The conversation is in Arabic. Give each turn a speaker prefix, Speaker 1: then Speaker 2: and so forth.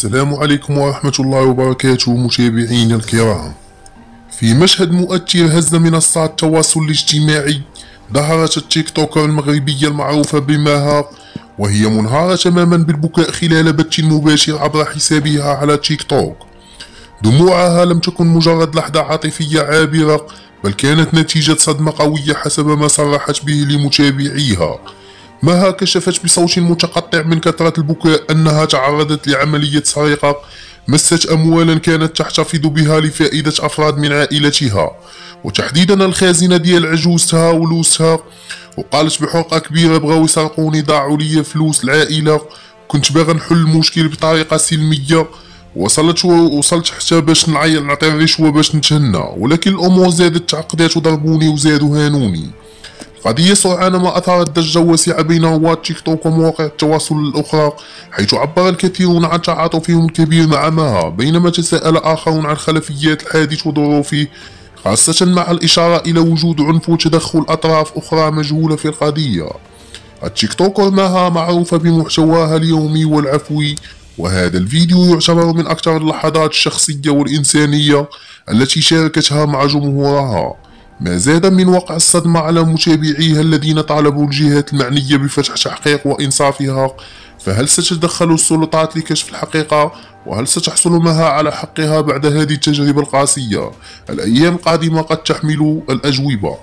Speaker 1: السلام عليكم ورحمة الله وبركاته متابعينا الكرام. في مشهد مؤثر هز منصات التواصل الاجتماعي ظهرت التيك توكر المغربية المعروفة بماها، وهي منهارة تماما بالبكاء خلال بث مباشر عبر حسابها على تيك توك. دموعها لم تكن مجرد لحظة عاطفية عابرة، بل كانت نتيجة صدمة قوية حسب ما صرحت به لمتابعيها. ماها كشفت بصوت متقطع من كثرة البكاء أنها تعرضت لعملية سرقة مست أموالا كانت تحتفظ بها لفائدة أفراد من عائلتها، وتحديدا الخازنة ديال عجوزتها ولوسها. وقالت بحرقة كبيرة: بغاو يسرقوني، ضاعوا لي فلوس العائلة، كنت باغا نحل المشكل بطريقة سلمية، وصلت حتى باش نعطي الرشوة باش نتهنى، ولكن الأمور زادت تعقدات وضربوني وزادوا هانوني. القضية سرعان ما أثارت ضجة واسعة بين رواد تيك توك ومواقع التواصل الأخرى، حيث عبر الكثيرون عن تعاطفهم الكبير مع ماها، بينما تساءل آخرون عن خلفيات الحادث وظروفه، خاصة مع الإشارة إلى وجود عنف وتدخل أطراف أخرى مجهولة في القضية. التيك توكر ماها معروفة بمحتواها اليومي والعفوي، وهذا الفيديو يعتبر من أكثر اللحظات الشخصية والإنسانية التي شاركتها مع جمهورها، ما زاد من وقع الصدمة على متابعيها الذين طالبوا الجهات المعنية بفتح تحقيق وإنصافها. فهل ستتدخل السلطات لكشف الحقيقة؟ وهل ستحصل مها على حقها بعد هذه التجربة القاسية؟ الأيام القادمة قد تحمل الأجوبة.